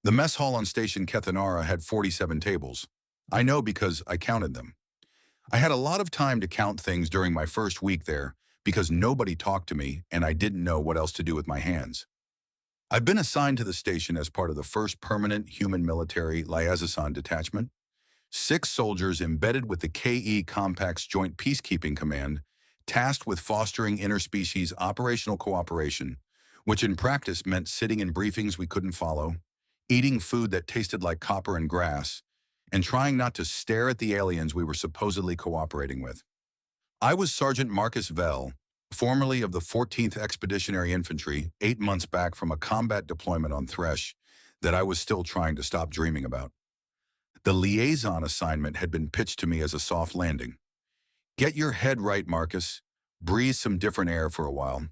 The mess hall on Station Kethanara had 47 tables. I know because I counted them. I had a lot of time to count things during my first week there because nobody talked to me and I didn't know what else to do with my hands. I've been assigned to the station as part of the first permanent human military liaison detachment. 6 soldiers embedded with the KE Compact's Joint Peacekeeping Command, tasked with fostering interspecies operational cooperation, which in practice meant sitting in briefings we couldn't follow, eating food that tasted like copper and grass, and trying not to stare at the aliens we were supposedly cooperating with. I was Sergeant Marcus Vell, formerly of the 14th Expeditionary Infantry, 8 months back from a combat deployment on Thresh that I was still trying to stop dreaming about. The liaison assignment had been pitched to me as a soft landing. Get your head right, Marcus. Breathe some different air for a while.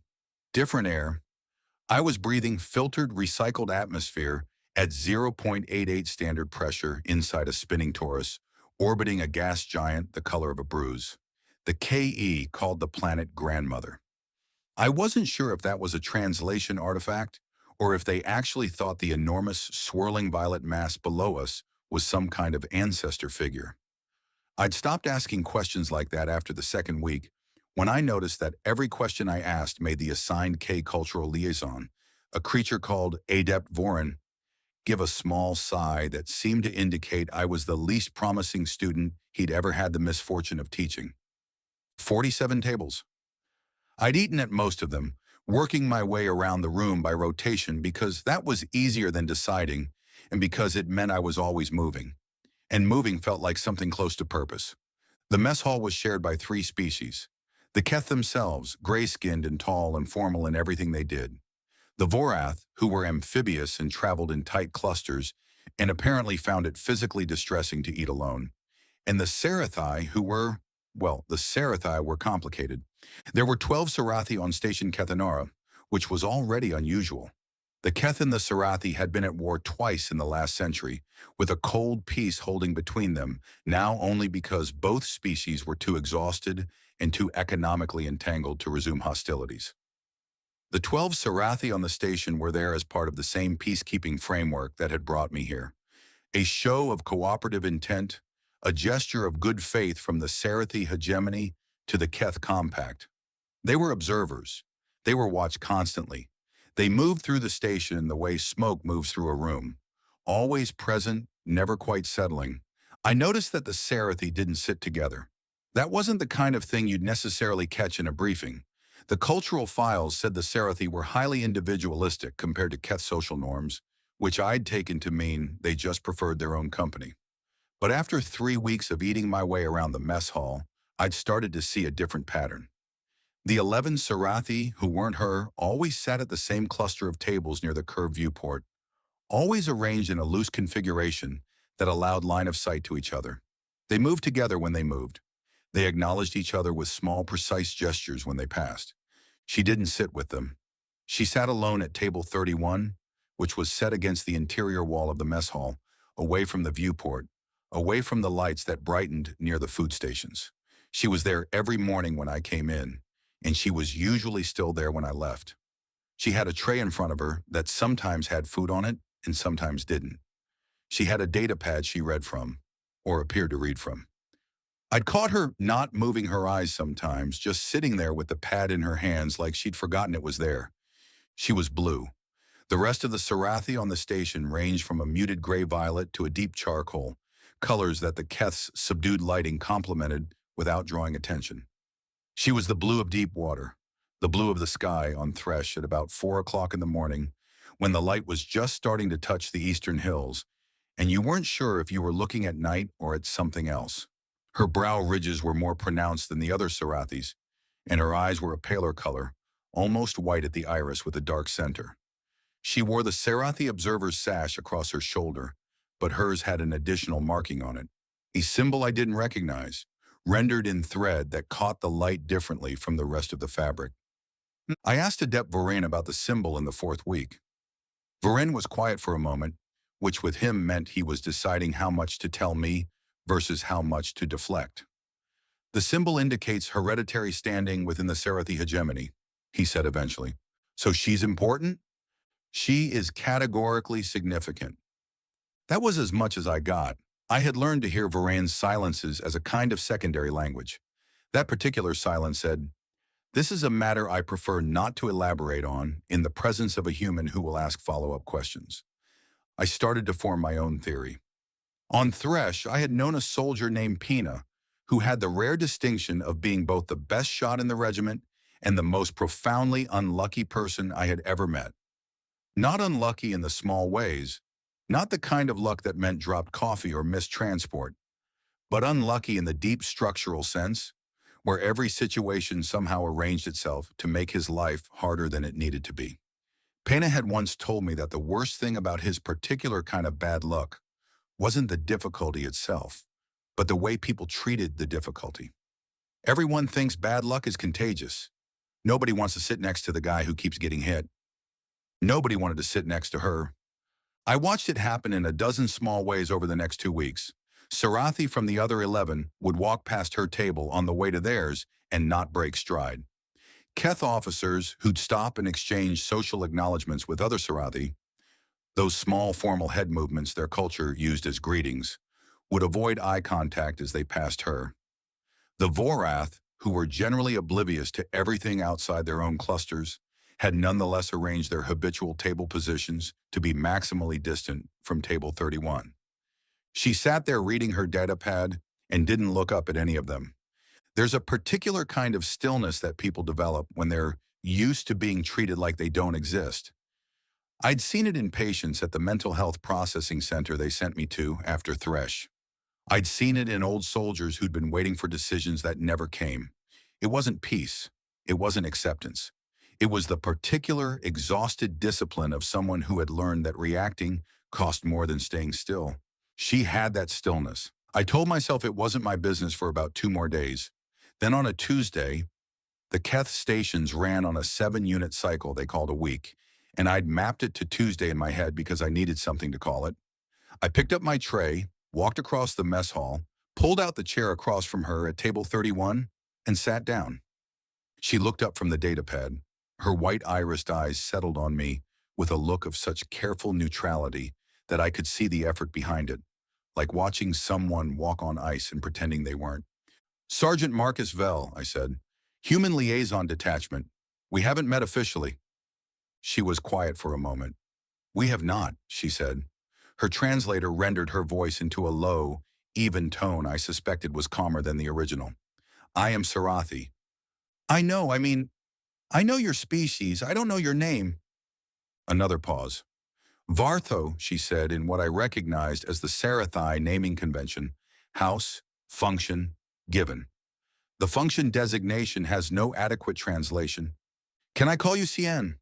Different air. I was breathing filtered, recycled atmosphere at 0.88 standard pressure inside a spinning torus, orbiting a gas giant the color of a bruise. The KE called the planet Grandmother. I wasn't sure if that was a translation artifact or if they actually thought the enormous, swirling violet mass below us was some kind of ancestor figure. I'd stopped asking questions like that after the second week when I noticed that every question I asked made the assigned K cultural liaison, a creature called Adept Vorin, give a small sigh that seemed to indicate I was the least promising student he'd ever had the misfortune of teaching. 47 tables. I'd eaten at most of them, working my way around the room by rotation because that was easier than deciding and because it meant I was always moving. And moving felt like something close to purpose. The mess hall was shared by 3 species. The Keth themselves, gray-skinned and tall and formal in everything they did. The Vorath, who were amphibious and traveled in tight clusters and apparently found it physically distressing to eat alone. And the Sarathi, who were, well, the Sarathi were complicated. There were 12 Sarathi on Station Kethanara, which was already unusual. The Keth and the Sarathi had been at war twice in the last century, with a cold peace holding between them, now only because both species were too exhausted and too economically entangled to resume hostilities. The 12 Sarathi on the station were there as part of the same peacekeeping framework that had brought me here. A show of cooperative intent, a gesture of good faith from the Sarathi hegemony to the Keth compact. They were observers. They were watched constantly. They moved through the station in the way smoke moves through a room. Always present, never quite settling. I noticed that the Sarathi didn't sit together. That wasn't the kind of thing you'd necessarily catch in a briefing. The cultural files said the Sarathi were highly individualistic compared to Keth social norms, which I'd taken to mean they just preferred their own company. But after 3 weeks of eating my way around the mess hall, I'd started to see a different pattern. The 11 Sarathi, who weren't her, always sat at the same cluster of tables near the curved viewport, always arranged in a loose configuration that allowed line of sight to each other. They moved together when they moved. They acknowledged each other with small, precise gestures when they passed. She didn't sit with them. She sat alone at table 31, which was set against the interior wall of the mess hall, away from the viewport, away from the lights that brightened near the food stations. She was there every morning when I came in, and she was usually still there when I left. She had a tray in front of her that sometimes had food on it and sometimes didn't. She had a data pad she read from, or appeared to read from. I'd caught her not moving her eyes sometimes, just sitting there with the pad in her hands like she'd forgotten it was there. She was blue. The rest of the Sarathi on the station ranged from a muted gray-violet to a deep charcoal, colors that the Keth's subdued lighting complemented without drawing attention. She was the blue of deep water, the blue of the sky on Thresh at about 4 o'clock in the morning, when the light was just starting to touch the eastern hills, and you weren't sure if you were looking at night or at something else. Her brow ridges were more pronounced than the other Sarathis, and her eyes were a paler color, almost white at the iris with a dark center. She wore the Sarathi observer's sash across her shoulder, but hers had an additional marking on it, a symbol I didn't recognize, rendered in thread that caught the light differently from the rest of the fabric. I asked Adept Vorin about the symbol in the 4th week. Vorin was quiet for a moment, which with him meant he was deciding how much to tell me versus how much to deflect. The symbol indicates hereditary standing within the Sarathi hegemony, he said eventually. So she's important? She is categorically significant. That was as much as I got. I had learned to hear Varan's silences as a kind of secondary language. That particular silence said, "This is a matter I prefer not to elaborate on in the presence of a human who will ask follow-up questions." I started to form my own theory. On Thresh, I had known a soldier named Pina, who had the rare distinction of being both the best shot in the regiment and the most profoundly unlucky person I had ever met. Not unlucky in the small ways, not the kind of luck that meant dropped coffee or missed transport, but unlucky in the deep structural sense, where every situation somehow arranged itself to make his life harder than it needed to be. Pena had once told me that the worst thing about his particular kind of bad luck wasn't the difficulty itself, but the way people treated the difficulty. Everyone thinks bad luck is contagious. Nobody wants to sit next to the guy who keeps getting hit. Nobody wanted to sit next to her. I watched it happen in a dozen small ways over the next 2 weeks. Sarathi from the other 11 would walk past her table on the way to theirs and not break stride. Keth officers who'd stop and exchange social acknowledgments with other Sarathi, those small formal head movements their culture used as greetings, would avoid eye contact as they passed her. The Vorath, who were generally oblivious to everything outside their own clusters, had nonetheless arranged their habitual table positions to be maximally distant from table 31. She sat there reading her datapad and didn't look up at any of them. There's a particular kind of stillness that people develop when they're used to being treated like they don't exist. I'd seen it in patients at the mental health processing center they sent me to after Thresh. I'd seen it in old soldiers who'd been waiting for decisions that never came. It wasn't peace. It wasn't acceptance. It was the particular, exhausted discipline of someone who had learned that reacting cost more than staying still. She had that stillness. I told myself it wasn't my business for about 2 more days. Then on a Tuesday, the Keth stations ran on a 7-unit cycle they called a week, and I'd mapped it to Tuesday in my head because I needed something to call it. I picked up my tray, walked across the mess hall, pulled out the chair across from her at table 31, and sat down. She looked up from the datapad. Her white irised eyes settled on me with a look of such careful neutrality that I could see the effort behind it, like watching someone walk on ice and pretending they weren't. "Sergeant Marcus Vell," I said. "Human Liaison Detachment. We haven't met officially." She was quiet for a moment. "We have not," she said. Her translator rendered her voice into a low, even tone I suspected was calmer than the original. "I am Sarathi." I know your species. I don't know your name." Another pause. "Vartho," she said in what I recognized as the Sarathi naming convention. "House, function, given." The function designation has no adequate translation. "Can I call you Cien?"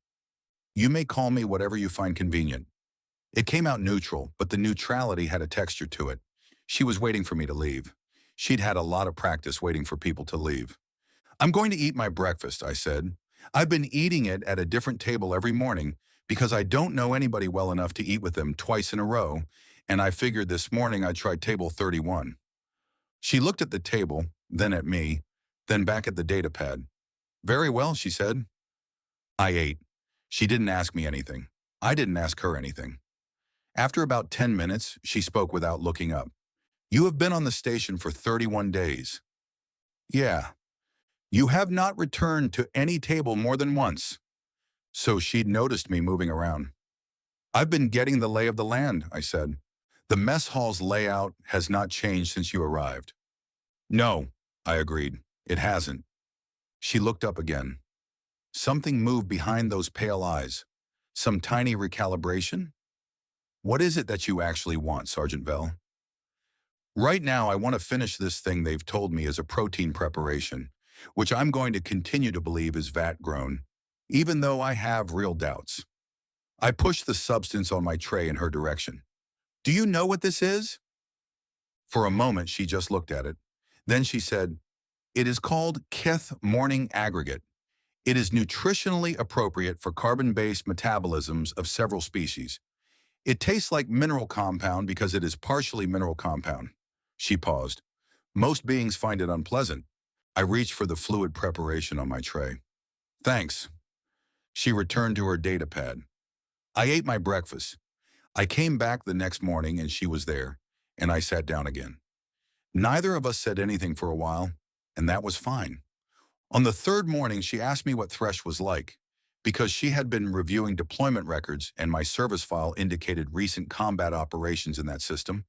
"You may call me whatever you find convenient." It came out neutral, but the neutrality had a texture to it. She was waiting for me to leave. She'd had a lot of practice waiting for people to leave. "I'm going to eat my breakfast," I said. "I've been eating it at a different table every morning because I don't know anybody well enough to eat with them twice in a row, and I figured this morning I'd try table 31. She looked at the table, then at me, then back at the datapad. "Very well," she said. I ate. She didn't ask me anything. I didn't ask her anything. After about 10 minutes, she spoke without looking up. "You have been on the station for 31 days. "Yeah." "You have not returned to any table more than once." So she'd noticed me moving around. "I've been getting the lay of the land," I said. "The mess hall's layout has not changed since you arrived." "No," I agreed. "It hasn't." She looked up again. Something moved behind those pale eyes. Some tiny recalibration? "What is it that you actually want, Sergeant Vell?" "Right now, I want to finish this thing they've told me is a protein preparation, which I'm going to continue to believe is vat-grown, even though I have real doubts." I pushed the substance on my tray in her direction. "Do you know what this is?" For a moment, she just looked at it. Then she said, "It is called Keth Morning Aggregate. It is nutritionally appropriate for carbon-based metabolisms of several species. It tastes like mineral compound because it is partially mineral compound." She paused. "Most beings find it unpleasant." I reached for the fluid preparation on my tray. "Thanks." She returned to her datapad. I ate my breakfast. I came back the next morning and she was there, and I sat down again. Neither of us said anything for a while, and that was fine. On the third morning, she asked me what Thresh was like, because she had been reviewing deployment records and my service file indicated recent combat operations in that system.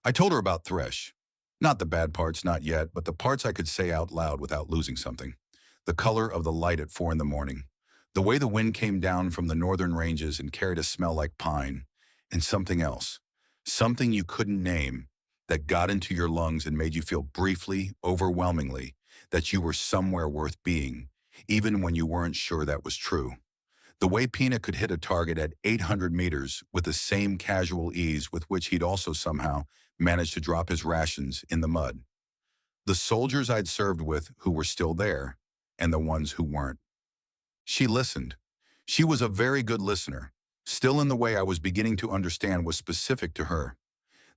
I told her about Thresh. Not the bad parts, not yet, but the parts I could say out loud without losing something. The color of the light at 4 in the morning. The way the wind came down from the northern ranges and carried a smell like pine. And something else. Something you couldn't name that got into your lungs and made you feel briefly, overwhelmingly, that you were somewhere worth being, even when you weren't sure that was true. The way Pina could hit a target at 800 meters with the same casual ease with which he'd also somehow managed to drop his rations in the mud. The soldiers I'd served with who were still there, and the ones who weren't. She listened. She was a very good listener, still in the way I was beginning to understand was specific to her.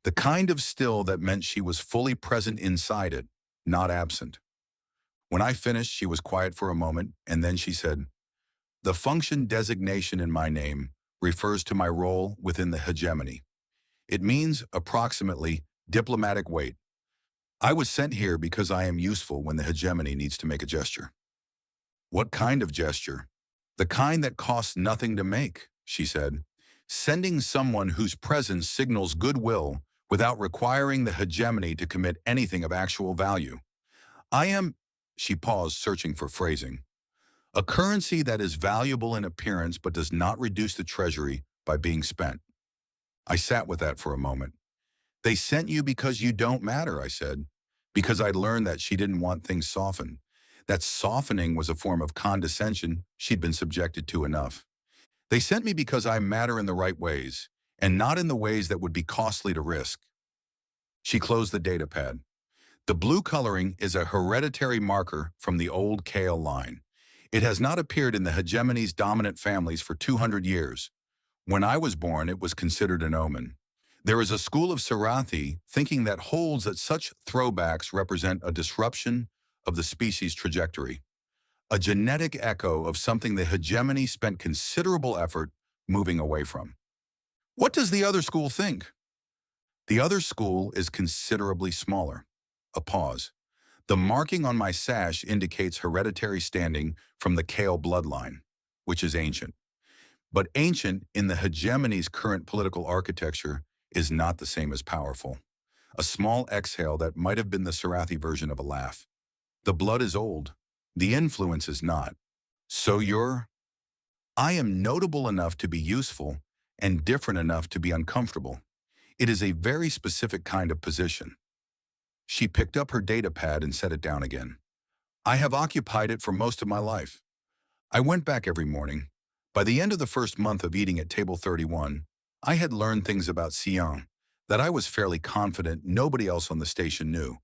The kind of still that meant she was fully present inside it, not absent. When I finished, she was quiet for a moment, and then she said, "The function designation in my name refers to my role within the hegemony. It means, approximately, diplomatic weight. I was sent here because I am useful when the hegemony needs to make a gesture." "What kind of gesture?" "The kind that costs nothing to make," she said. "Sending someone whose presence signals goodwill without requiring the hegemony to commit anything of actual value. I am," she paused, searching for phrasing, "a currency that is valuable in appearance but does not reduce the treasury by being spent." I sat with that for a moment. "They sent you because you don't matter," I said, because I'd learned that she didn't want things softened. That softening was a form of condescension she'd been subjected to enough. "They sent me because I matter in the right ways, and not in the ways that would be costly to risk." She closed the data pad. "The blue coloring is a hereditary marker from the old Kale line. It has not appeared in the hegemony's dominant families for 200 years. When I was born, it was considered an omen. There is a school of Sarathi thinking that holds that such throwbacks represent a disruption of the species' trajectory, a genetic echo of something the hegemony spent considerable effort moving away from." "What does the other school think?" "The other school is considerably smaller." A pause. "The marking on my sash indicates hereditary standing from the Kale bloodline, which is ancient. But ancient in the hegemony's current political architecture is not the same as powerful." A small exhale that might have been the Sarathi version of a laugh. "The blood is old. The influence is not. So you're—" "I am notable enough to be useful and different enough to be uncomfortable. It is a very specific kind of position." She picked up her data pad and set it down again. "I have occupied it for most of my life. I went back every morning. By the end of the first month of eating at table 31, I had learned things about Sion that I was fairly confident nobody else on the station knew,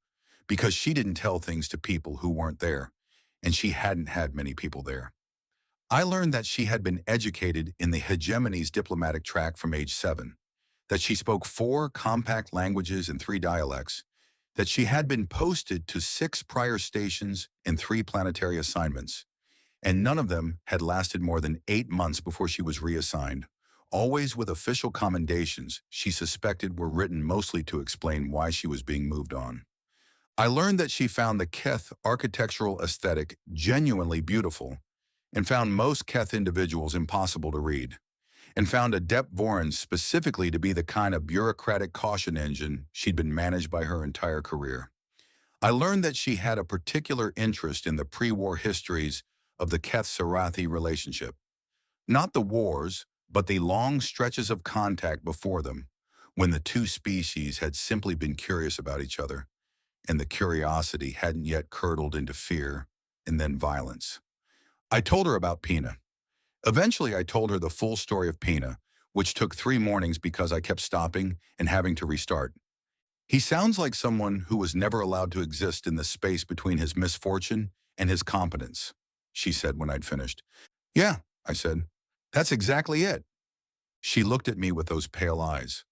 because she didn't tell things to people who weren't there, and she hadn't had many people there. I learned that she had been educated in the hegemony's diplomatic track from age 7, that she spoke 4 compact languages and 3 dialects, that she had been posted to 6 prior stations and 3 planetary assignments, and none of them had lasted more than 8 months before she was reassigned, always with official commendations she suspected were written mostly to explain why she was being moved on. I learned that she found the Keth architectural aesthetic genuinely beautiful, and found most Keth individuals impossible to read, and found Adept Vorin specifically to be the kind of bureaucratic caution engine she'd been managed by her entire career. I learned that she had a particular interest in the pre-war histories of the Keth-Sarathi relationship. Not the wars, but the long stretches of contact before them, when the two species had simply been curious about each other, and the curiosity hadn't yet curdled into fear and then violence. I told her about Pina. Eventually, I told her the full story of Pina, which took 3 mornings because I kept stopping and having to restart. "He sounds like someone who was never allowed to exist in the space between his misfortune and his competence," she said when I'd finished. "Yeah," I said. "That's exactly it." She looked at me with those pale eyes.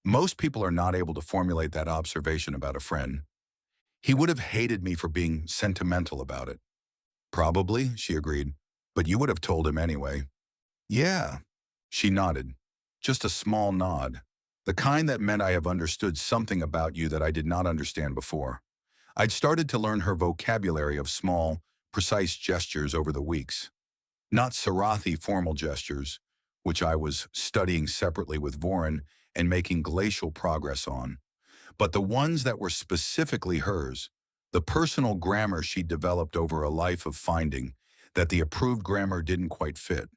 "Most people are not able to formulate that observation about a friend. He would have hated me for being sentimental about it." "Probably," she agreed, "but you would have told him anyway." "Yeah." She nodded. just a small nod. The kind that meant I have understood something about you that I did not understand before. I'd started to learn her vocabulary of small, precise gestures over the weeks. Not Sarathi formal gestures, which I was studying separately with Voren and making glacial progress on, but the ones that were specifically hers, the personal grammar she developed over a life of finding that the approved grammar didn't quite fit.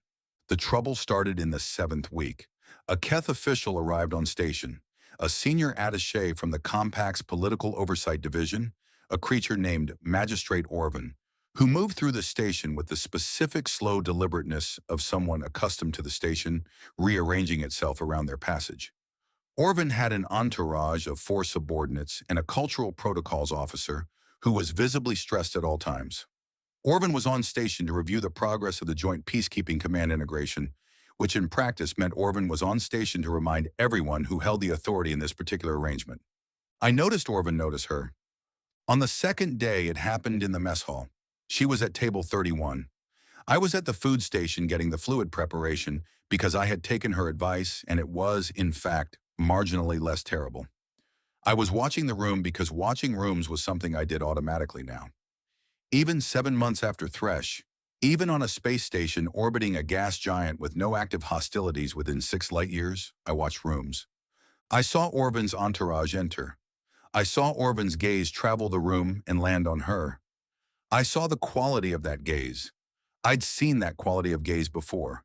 The trouble started in the 7th week. A Keth official arrived on station, a senior attaché from the Compact's Political Oversight Division, a creature named Magistrate Orvin, who moved through the station with the specific slow deliberateness of someone accustomed to the station rearranging itself around their passage. Orvin had an entourage of 4 subordinates and a cultural protocols officer who was visibly stressed at all times. Orvin was on station to review the progress of the Joint Peacekeeping Command integration, which in practice meant Orvin was on station to remind everyone who held the authority in this particular arrangement. I noticed Orvin notice her. On the 2nd day, it happened in the mess hall. She was at table 31. I was at the food station getting the fluid preparation because I had taken her advice and it was, in fact, marginally less terrible. I was watching the room because watching rooms was something I did automatically now. Even 7 months after Thresh, even on a space station orbiting a gas giant with no active hostilities within 6 light years, I watched rooms. I saw Orvin's entourage enter. I saw Orvin's gaze travel the room and land on her. I saw the quality of that gaze. I'd seen that quality of gaze before.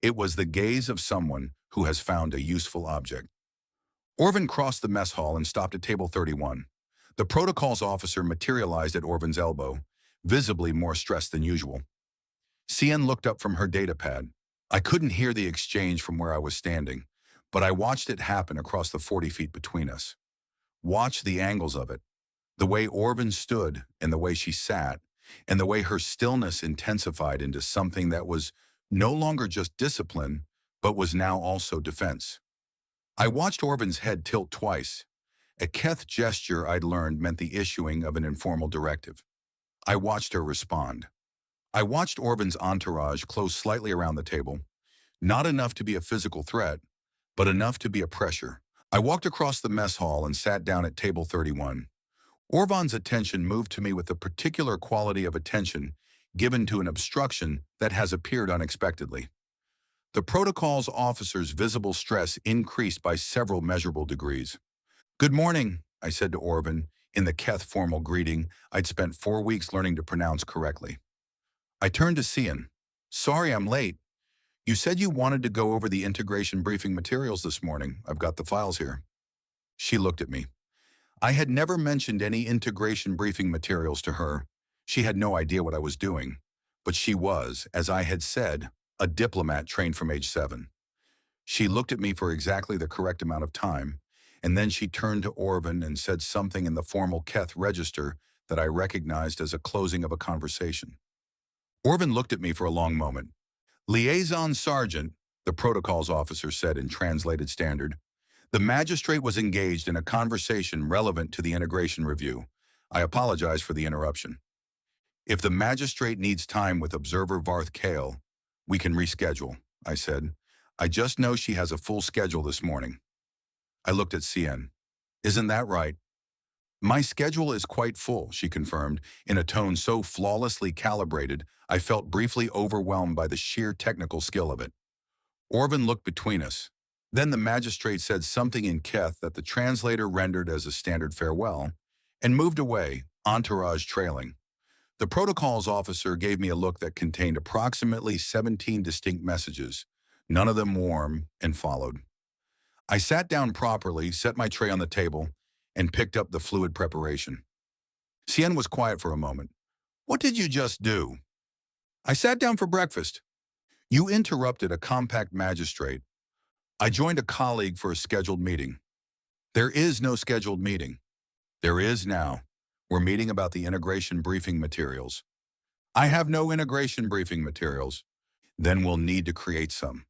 It was the gaze of someone who has found a useful object. Orvin crossed the mess hall and stopped at table 31. The protocols officer materialized at Orvin's elbow, visibly more stressed than usual. Cien looked up from her data pad. I couldn't hear the exchange from where I was standing, but I watched it happen across the 40 feet between us. Watched the angles of it, the way Orvin stood and the way she sat, and the way her stillness intensified into something that was no longer just discipline, but was now also defense. I watched Orvin's head tilt twice. A Keth gesture I'd learned meant the issuing of an informal directive. I watched her respond. I watched Orvin's entourage close slightly around the table, not enough to be a physical threat, but enough to be a pressure. I walked across the mess hall and sat down at table 31. Orvan's attention moved to me with a particular quality of attention given to an obstruction that has appeared unexpectedly. The protocol's officer's visible stress increased by several measurable degrees. "Good morning," I said to Orvin, in the Keth formal greeting I'd spent 4 weeks learning to pronounce correctly. I turned to Cien. "Sorry I'm late. You said you wanted to go over the integration briefing materials this morning. I've got the files here." She looked at me. I had never mentioned any integration briefing materials to her. She had no idea what I was doing. But she was, as I had said, a diplomat trained from age 7. She looked at me for exactly the correct amount of time, and then she turned to Orvin and said something in the formal Keth register that I recognized as a closing of a conversation. Orvin looked at me for a long moment. "Liaison Sergeant," the protocols officer said in translated standard. "The magistrate was engaged in a conversation relevant to the integration review. I apologize for the interruption. If the magistrate needs time with Observer Varth Kale, we can reschedule," I said. "I just know she has a full schedule this morning." I looked at Cien. "Isn't that right?" "My schedule is quite full," she confirmed, in a tone so flawlessly calibrated I felt briefly overwhelmed by the sheer technical skill of it. Orvin looked between us. Then the magistrate said something in Keth that the translator rendered as a standard farewell, and moved away, entourage trailing. The protocols officer gave me a look that contained approximately 17 distinct messages, none of them warm, and followed. I sat down properly, set my tray on the table, and picked up the fluid preparation. Cien was quiet for a moment. "What did you just do?" "I sat down for breakfast." "You interrupted a compact magistrate." "I joined a colleague for a scheduled meeting." "There is no scheduled meeting." "There is now. We're meeting about the integration briefing materials." "I have no integration briefing materials." "Then we'll need to create some."